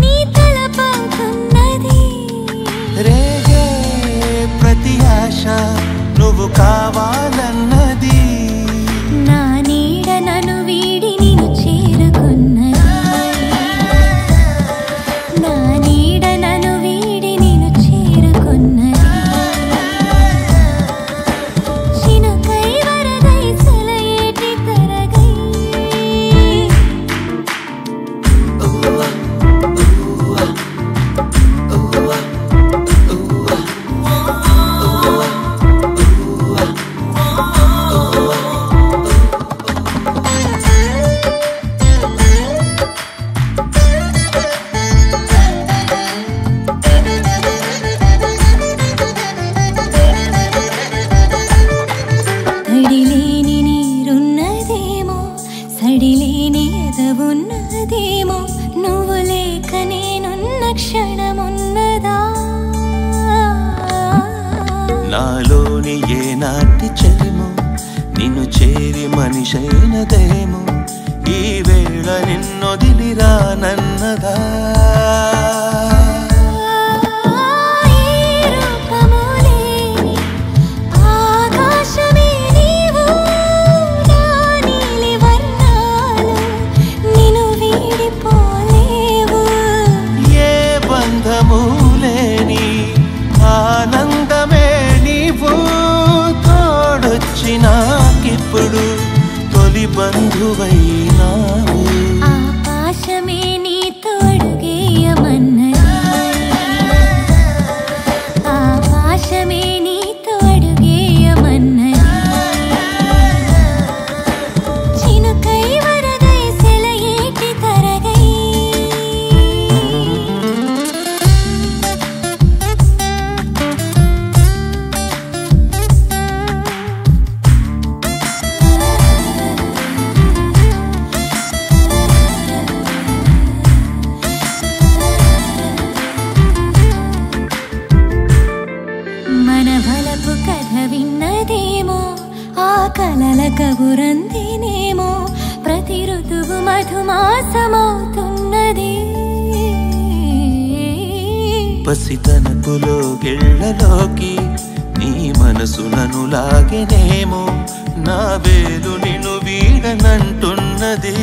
నీ తలపవుతున్నది, రేగే ప్రతి ఆశ నువ్వు కావాలన్నది. నా నీడ నన్ను వీడి నిన్ను చేరుకున్నది, నా నీడ నన్ను వీడి నిన్ను చేరుకున్నది. చినుకై వరదై సెలయేటి తరగై తడిలేని నీరున్నదేమో, సడిలేని ఎదవున్నదేమో, నువ్వు లేక నేనున్న క్షణమున్నదా? నాలోని ఏ నాటి చెలిమో నిన్ను చేరి మనిషైనదేమో, ఈ వేళ నిన్నొదిలిరానన్నదా? ఆకాశమే నీవు, నా నీలి వర్ణాలు నిన్ను వీడిపోలేవు. ఏ బంధము లేని ఆనందమే నీవు తోడొచ్చి నాకిప్పుడు తొలి బంధువైనావు. ఆకాశమే నీతో అడుగేయమన్నది, ఆకాశమే నీతో అడుగేయమన్నది. చినుకై వరదై సెలయేటి తరగై మన వలపు కథ విన్నదేమో, ఆ కలల కబురందినేమో, ప్రతి ఋతువు మధుమాసమవుతున్నది. పసితనపులో గిళ్ళలోకి నీ మనసు నన్ను లాగెనేమో, నా వేలు నిన్ను వీడనంటున్నది.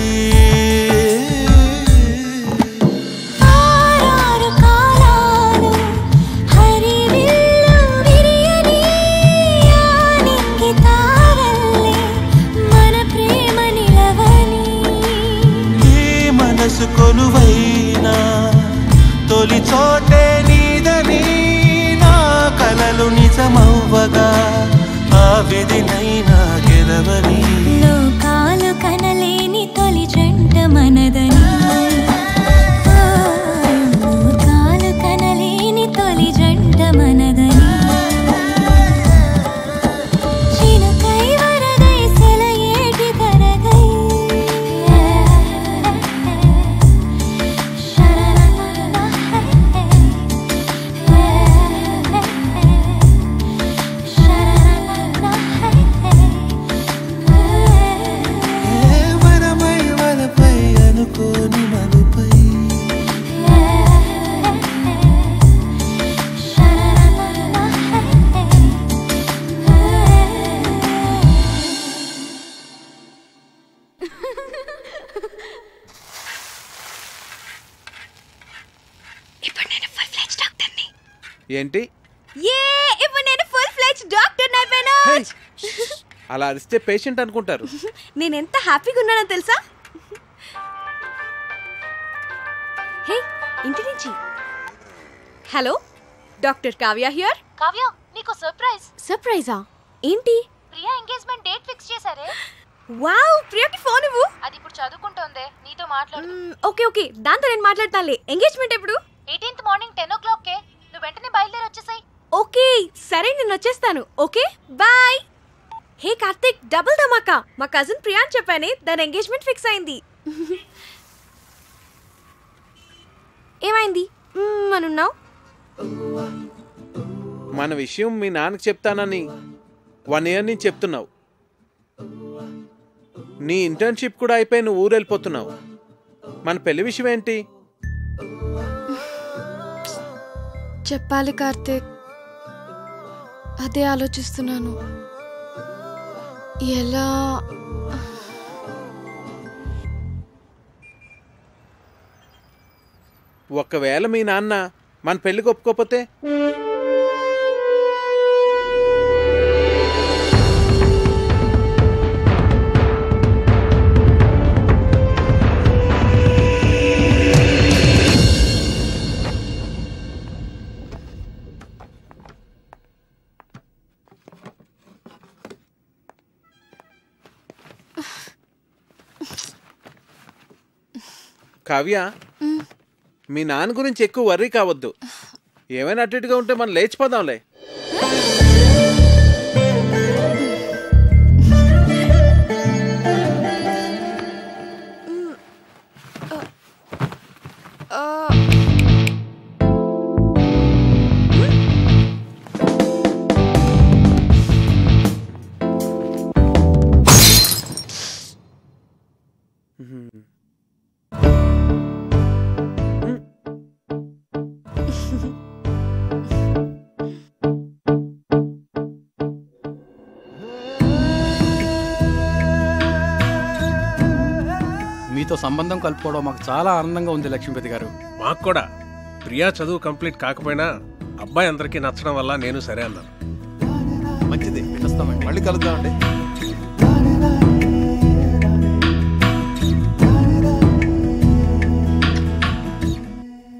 ఆరారు కాలాలు హరివిల్లు విరియని, ఆనింగి తారల్లే మన ప్రేమ నిలవని. ఈ మనసు కొలువైనా తొలి చోటే నీదని, నా కలలు నిజమవ్వగా ఆ విధినైనా గెలవని. లోకాలు కనలేని తొలి జంట మనదని, లోకాలు కనలేని తొలి జంట మనదని. చినుకై వరదై సెలయేటి తరగై శరరల ఏంటి? ఇప్పుడు నేను ఫుల్ ఫ్లెడ్జ్ డాక్టర్ అయిపోయాను. అలా అరిస్తే పేషెంట్ అనుకుంటారు. నేను ఎంత హ్యాపీగా ఉన్నానో తెలుసా? హే, ఇంటి నుంచి. Hello, doctor Kavya here. Kavya, నీకు సర్ప్రైజ్. సర్ప్రైజా? ఏంటి? ప్రియా ఎంగేజ్మెంట్ డేట్ ఫిక్స్ చేశారే. వావ్, ప్రియాకి ఫోన్ ఇవ్వు. అది ఇప్పుడు చదువుకుంటోంది, నీతో మాట్లాడు. ఓకే, దాంతో నేను మాట్లాడతానులే. ఎంగేజ్మెంట్ ఎప్పుడు? 18th morning 10 o'clock. నువ్వు వెంటనే బయలుదేరి వచ్చేసాయి. ఓకే, సరే నేను వచ్చేస్తాను. Okay, bye. Hey Karthik, double ధమాకా. మా కజిన్ ప్రియాన్ చెప్పానే, దాని ఎంగేజ్మెంట్ ఫిక్స్ అయింది. ఏమైంది అనున్నావు? మన విషయం మీ నాన్నకి చెప్తానని 1 year నుంచి చెప్తున్నావు. నీ ఇంటర్న్షిప్ కూడా అయిపోయి నువ్వు ఊరు వెళ్ళిపోతున్నావు. మన పెళ్లి విషయం ఏంటి? చెప్పాలి కార్తిక్, అదే ఆలోచిస్తున్నాను. ఎలా? ఒకవేళ మీ నాన్న మన పెళ్లికి ఒప్పుకోకపోతే? కావ్య, మీ నాన్న గురించి ఎక్కువ వర్రీ కావద్దు. ఏమైనా అటుగా ఉంటే మనం లేచిపోదాంలే. మీతో సంబంధం కలుపుకోవడం మాకు చాలా ఆనందంగా ఉంది లక్ష్మీపతి గారు. మాకు కూడా. ప్రియా చదువు కంప్లీట్ కాకపోయినా అబ్బాయి అందరికీ నచ్చడం వల్ల నేను సరే అన్నాను. మంచిది, వస్తామండి. మళ్ళీ కలుద్దామండి.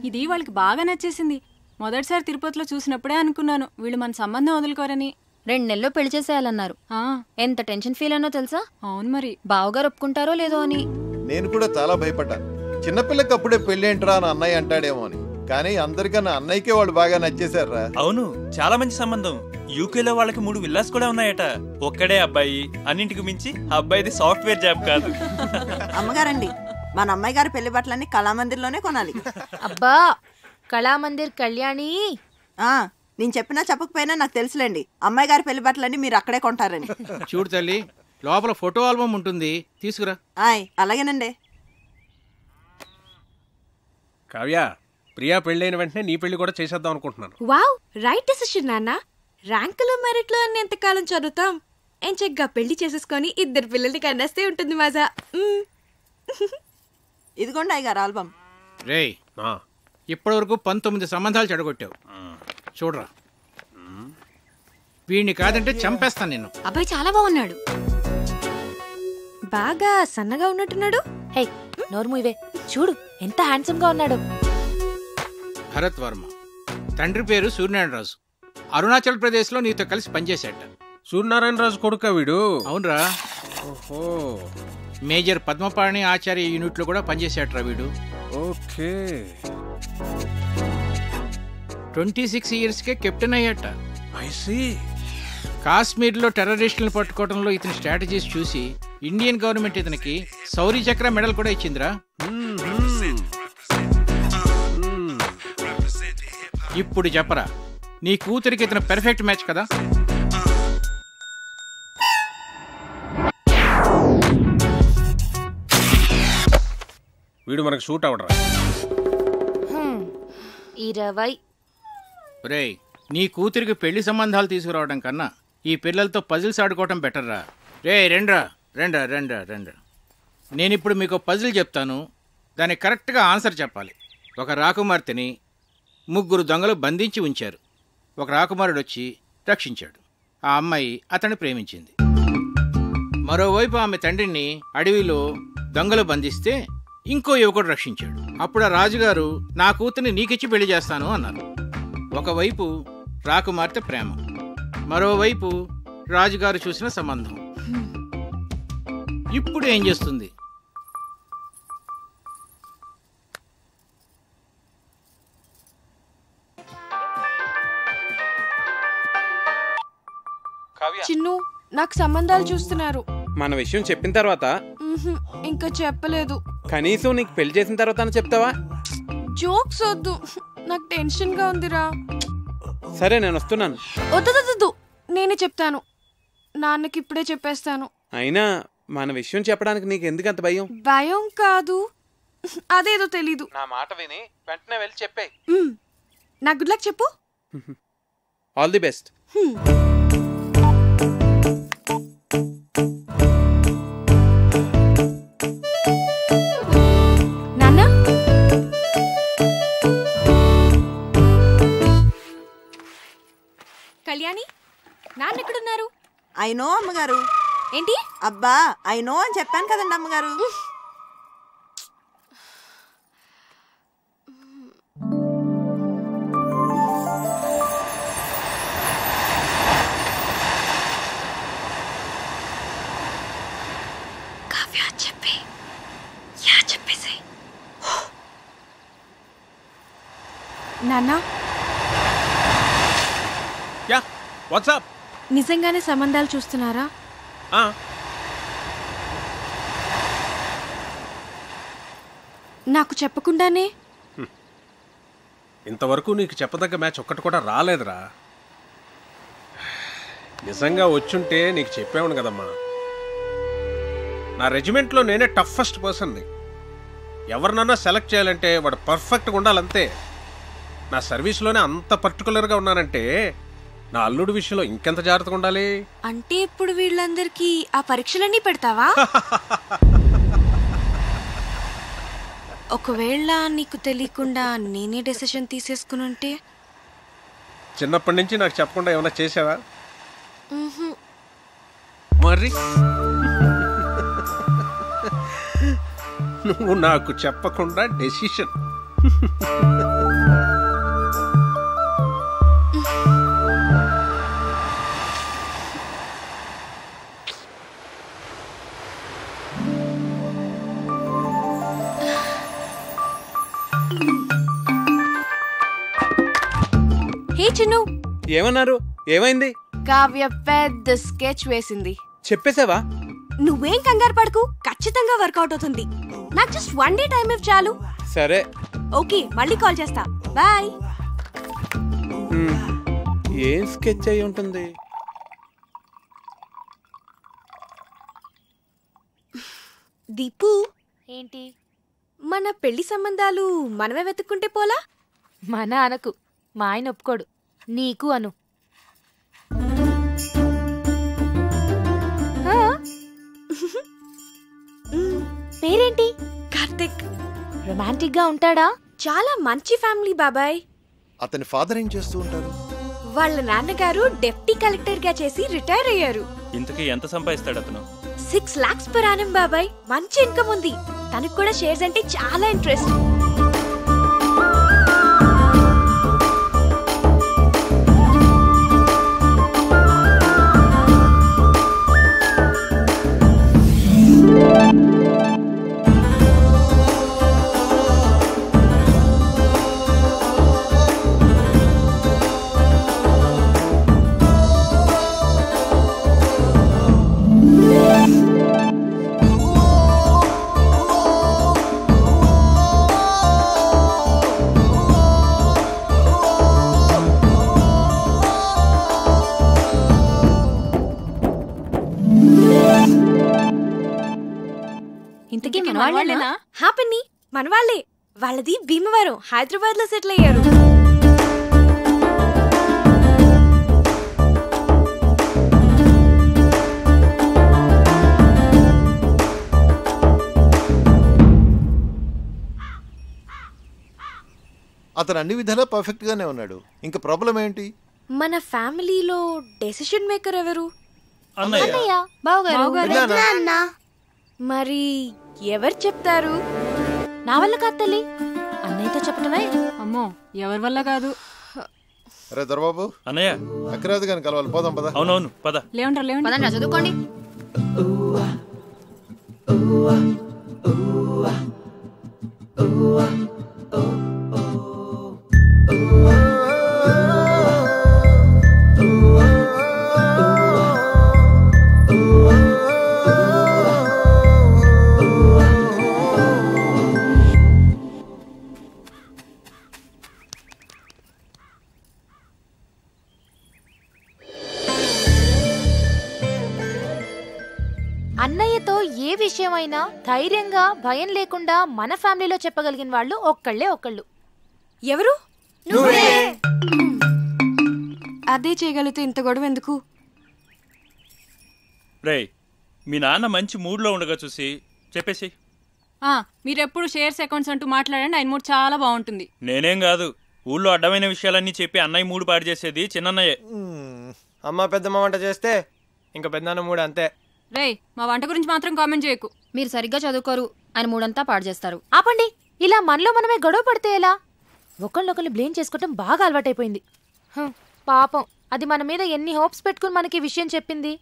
ఇది వాళ్ళకి బాగా నచ్చేసింది. మొదటిసారి తిరుపతిలో చూసినప్పుడే అనుకున్నాను వీళ్ళు మన సంబంధం వదులుకోరని. 2 నెలల్లో పెళ్లి చేసేయాలన్నారు. ఎంత టెన్షన్ ఫీల్ అయినో తెలుసా? అవును మరి. బావగారు ఒప్పుకుంటారో లేదో అని. నేను కూడా చాలా భయపడ్డాను. చిన్నపిల్లకి అప్పుడే పెళ్ళేంట్రా అని అన్నయ్య అంటాడేమో అని. కానీ అందరికన్నా అన్నయ్యకే వాళ్ళు బాగా నచ్చేశారా. అవును, చాలా మంచి సంబంధం. యూకేలో వాళ్ళకి 3 విల్లాస్ కూడా ఉన్నాయట. ఒక్కడే అబ్బాయి, అన్నింటికి మించి అబ్బాయిది సాఫ్ట్వేర్ జాబ్ కాదు. అమ్మగారండి, మన అమ్మాయి గారి పెళ్లి బట్టలన్నీ కళామందిర్లోనే కొనాలి. అబ్బా, కళామందిర్ కళ్యాణి. నేను చెప్పినా చెప్పకపోయినా నాకు తెలుసులేండి, అమ్మాయి గారి పెళ్లి బట్టలన్నీ మీరు అక్కడే కొంటారని. చూడు తల్లి, లోపల ఫోటో ఆల్బమ్ ఉంటుంది, తీసుకురా. అలాగేనండి. కావ్య, ప్రియా పెళ్ళైన వెంటనే నీ పెళ్లి కూడా చేసేద్దాం అనుకుంటున్నాను. వావ్, రైట్ డెసిషన్ నాన్న. ర్యాంకులు మెరిట్లు అన్ని ఎంతకాలం చదువుతాం? ఎంచగ్గా పెళ్లి చేసేసుకొని 2 పిల్లల్ని కన్నేస్తే ఉంటుంది మజా. ఇదిగోండి అయ్యగారు ఆల్బమ్. రేయ్, ఇప్పటి వరకు 19 సంబంధాలు చెడగొట్టావు. చూడరా, వీడిని కాదంటే చంపేస్తాను నేను. అబ్బాయి చాలా బాగున్నాడు. బాగా సన్నగా ఉన్నట్టున్నాడు. హే, నోర్ముయివే, చూడు ఎంత హ్యాండ్సమ్ గా ఉన్నాడు. భరత్ వర్మ, తండ్రి పేరు సూర్యనారాయణరాజు. అరుణాచల్ ప్రదేశ్ లో నీతో కలిసి పనిచేశాట. సూర్యనారాయణరాజు కొడుకా వీడు? అవునరా. ఓహో, మేజర్ పద్మపాణి ఆచార్య యూనిట్ లో కూడా పనిచేశాట్రా వీడు. ఓకే. 26 years కే కెప్టెన్ అయ్యాట. I see. కాశ్మీర్ లో టెర్రరిస్టులను పట్టుకోవడంలో ఇతని స్ట్రాటజీస్ చూసి ఇండియన్ గవర్నమెంట్ ఇతనికి శౌర్య చక్ర మెడల్ కూడా ఇచ్చిందిరా. ఇప్పుడు చెప్పరా, నీ కూతురికి ఇతను పెర్ఫెక్ట్ మ్యాచ్ కదా? వీడు మనకు షూట్ అవడరా. 20. రేయ్, నీ కూతురికి పెళ్లి సంబంధాలు తీసుకురావడం కన్నా ఈ పిల్లలతో పజిల్స్ ఆడుకోవటం బెటర్ రా. రే రెండ్రా రెండ్రా రెండ్రా రెండ్రా. నేనిప్పుడు మీకు పజిల్ చెప్తాను, దానికి కరెక్ట్గా ఆన్సర్ చెప్పాలి. ఒక రాకుమార్తెని 3 దొంగలు బంధించి ఉంచారు. ఒక రాకుమారుడు వచ్చి రక్షించాడు. ఆ అమ్మాయి అతన్ని ప్రేమించింది. మరోవైపు ఆమె తండ్రిని అడవిలో దొంగలు బంధిస్తే ఇంకో యువకుడు రక్షించాడు. అప్పుడు ఆ రాజుగారు నా కూతుర్ని నీకిచ్చి పెళ్లి చేస్తాను అన్నారు. ఒకవైపు రాకుమార్తె ప్రేమ, మరోవైపు రాజుగారు చూసిన సంబంధం. ఇప్పుడు ఏం చేస్తుంది? చిన్ను, నాకు సంబంధాలు చూస్తున్నారు. మన విషయం చెప్పిన తర్వాత ఇంకా చెప్పలేదు. కనీసం నీకు పెళ్లి చేసిన తర్వాత చెప్తావా? జోక్స్ వద్దు, నాకు టెన్షన్ గా ఉందిరా. సరే, నేను వస్తున్నాను. వద్దు, నేనే చెప్తాను. నాన్నకి ఇప్పుడే చెప్పేస్తాను. అయినా మన విషయం చెప్పడానికి నీకు ఎందుకంత భయం? భయం కాదు, అదేదో తెలీదు. నా మాట విని వెంటనే వెళ్ళి చెప్పే. నా గుడ్ లక్ చెప్పు. All the best. నాన్న, కళ్యాణి, నాన్న ఎక్కడున్నారు? అయినో అమ్మగారు. ఏంటి? అబ్బా, అయినో అని చెప్పాను కదండి అమ్మగారు. నాన్న, యా వాట్సాప్. నిజంగానే సంబంధాలు చూస్తున్నారా? నాకు చెప్పకుండానే? ఇంతవరకు నీకు చెప్పదగ్గ మ్యాచ్ ఒక్కటి కూడా రాలేదురా. నిజంగా వచ్చుంటే నీకు చెప్పేవాడు కదమ్మా. నా రెజిమెంట్లో నేనే టఫెస్ట్ పర్సన్ని. ఎవరినన్నా సెలెక్ట్ చేయాలంటే వాడు పర్ఫెక్ట్గా ఉండాలంతే. నా సర్వీస్లోనే అంత పర్టికులర్గా ఉన్నానంటే నా అల్లుడి విషయంలో ఇంకెంత జాగ్రత్తగా ఉండాలి. అంటే ఇప్పుడు వీళ్ళందరికీ ఆ పరీక్షలన్నీ పెడతావా? ఒకవేళ నీకు తెలియకుండా నేనే డెసిషన్ తీసేసుకుని ఉంటే? చిన్నప్పటి నుంచి నాకు చెప్పకుండా ఏమైనా చేసావా? మరి నువ్వు నాకు చెప్పకుండా డెసిషన్. హే చిన్ను, ఏమన్నారు? ఏమైంది? కావ్య పెద్ద స్కెచ్ వేసింది. చెప్పేసావా? నువ్వేం కంగారు పడకు, ఖచ్చితంగా వర్కౌట్ అవుతుంది. నాకు జస్ట్ 1 డే టైం ఇవ్వు చాలు. సరే, ఓకే, మళ్ళీ కాల్ చేస్తా. బాయ్. ఏం స్కెచ్ అయి ఉంటుంది? దీపు, ఏంటి? మన పెళ్లి సంబంధాలు మనమే వెతుక్కుంటే పోలా? మన అనకు, మా ఆయన ఒప్పుకోడు. నీకు అను. పేరేంటి? కార్తిక్. రొమాంటిక్ గా ఉంటాడా? చాలా మంచి ఫ్యామిలీ బాబాయ్. అతని ఫాదర్ ఏం చేస్తూ ఉంటారు? వాళ్ళ నాన్నగారు డెప్యూటీ కలెక్టర్ గా చేసి రిటైర్ అయ్యారు. ఇంతకీ ఎంత సంపాదిస్తాడు అతను? 6 lakhs per annum బాబాయ్. మంచి ఇన్కమ్ ఉంది. తనకు కూడా షేర్స్ అంటే చాలా ఇంట్రెస్ట్. ఇంతకీ మనవాళ్ళేనా? హ్యాపీ మనవాళ్లే. వాళ్ళది భీమవరం, హైదరాబాద్ లో సెటిల్ అయ్యారు. అతను అన్ని విధాలా పర్ఫెక్ట్ గానే ఉన్నాడు. ఇంకా ప్రాబ్లం ఏంటి? మన ఫ్యామిలీలో డెసిషన్ మేకర్ ఎవరు? అన్నయ్య. బావగారు. మరి ఎవరు చెప్తారు? నా వల్ల కాదు తల్లి, అన్నయ్యతో చెప్పటమే. అమ్మో, ఎవరి వల్ల కాదు. అరే దొరబాబు, అన్నయ్య అక్కరాదు కానీ కలవాలి, పోదాం పద. అవునవును పద. పదండి, చదువుకోండి. అన్నయ్యతో ఏ విషయమైనా ధైర్యంగా భయం లేకుండా మన ఫ్యామిలీలో చెప్పగలిగిన వాళ్ళు ఒక్కళ్ళు. ఎవరు? అదే చేయగలిగితే ఇంత గొడవ ఎందుకు? రే, మీ నాన్న మంచి మూడ్లో ఉండగా చూసి చెప్పేసి. మీరెప్పుడు షేర్స్ అకౌంట్స్ అంటూ మాట్లాడండి, ఆయన మూడ్ చాలా బాగుంటుంది. నేనేం కాదు, ఊళ్ళో అడ్డమైన విషయాలన్నీ చెప్పి అన్నయ్య మూడు పాడు చేసేది చిన్నన్నయ్యే. అమ్మ పెద్దమ్మ వంట చేస్తే ఇంకా పెద్దనాన్న మూడు అంతే. రేయ్, మా వంట గురించి మాత్రం కామెంట్ చేయకు. మీరు సరిగ్గా చదువుకోరు, ఆయన మూడంతా పాడు చేస్తారు. ఆపండి, ఇలా మనలో మనమే గొడవ పడితే ఎలా? ఒకళ్ళొకళ్ళు బ్లేమ్ చేసుకోవటం బాగా అలవాటైపోయింది. పాపం, అది మన మీద ఎన్ని హోప్స్ పెట్టుకుని మనకి విషయం చెప్పింది.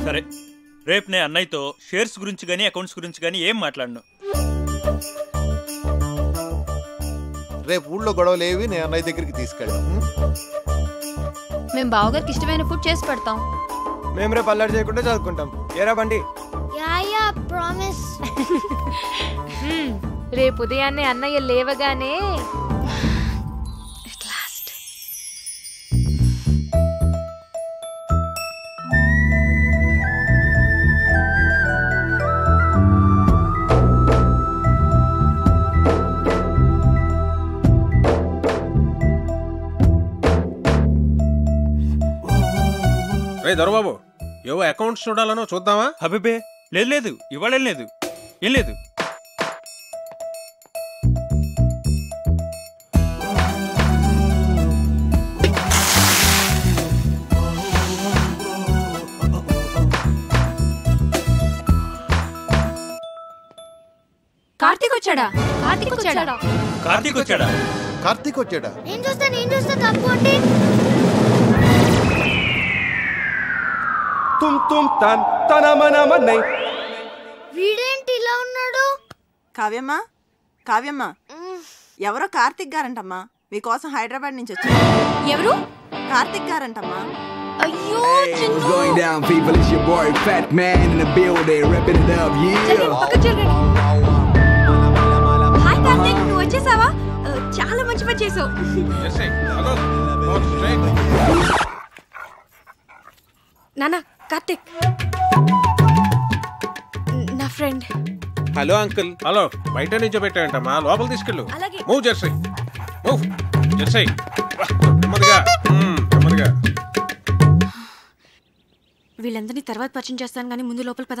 సరే, రేపు నేను అన్నయ్యతో షేర్స్ గురించి కానీ అకౌంట్స్ గురించి కానీ ఏం మాట్లాడను. రేపు ఊళ్ళో గొడవలేవి, నేను అన్నయ్య దగ్గరికి తీసుకెళ్ళాం. మేము బావగారికి ఇష్టమైన ఫుడ్ చేసి పెడతాం. మేము రేపు అల్లరి చేయకుండా చదువుకుంటాం. ఏరా బండి? Yeah promise. రేపు ఉదయాన్నే అన్నయ్య లేవగానే రే దొరబాబు, ఏవో అకౌంట్స్ చూడాలనో చూద్దామా? అబ్బే లేదు, ఇవాళ లేదు, ఏం లేదు. కార్తీక్ వచ్చాడా? నేను చూస్తా తప్పండి. వీడేంటి ఇలా ఉన్నాడు? కావ్యమ్మ, ఎవరో కార్తిక్ గారంటమ్మా, మీకోసం హైదరాబాద్ నుంచి వచ్చారు. ఎవరు? కార్తిక్ గారంటమ్మా. అయ్యో, What's going down, people? It's your boy Fat Man in the building, repping it up, yeah. Hi Karthik, నువ్వు వచ్చేసావా? చాలా మంచి పని చేసావు. నానా, కార్తిక్ నా ఫ్రెండ్. Hello uncle. హలో, బయట నుంచో పెట్టాయంటమ్మా, లోపల తీసుకెళ్ళు. అలాగే. Move Jersey, move Jersey. నెమ్మదిగా నెమ్మదిగా. వీళ్ళందరినీ తర్వాత పరిచయం చేస్తాను, కానీ ముందు లోపల పద.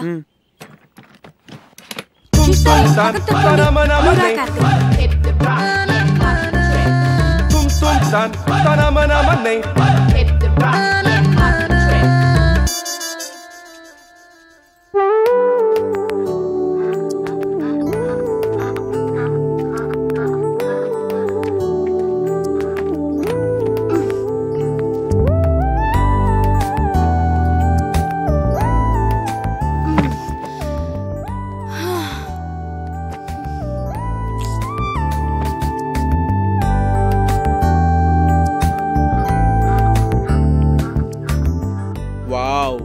Wow,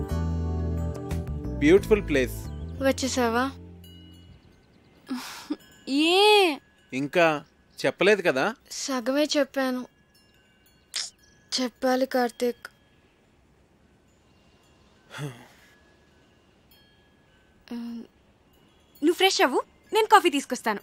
beautiful place. వచ్చేసావా? ఇంకా చెప్పలేదు కదా? సగమే చెప్పాను. చెప్పాలి కార్తీక్. నువ్వు ఫ్రెష్ అవ్వు, నేను కాఫీ తీసుకొస్తాను.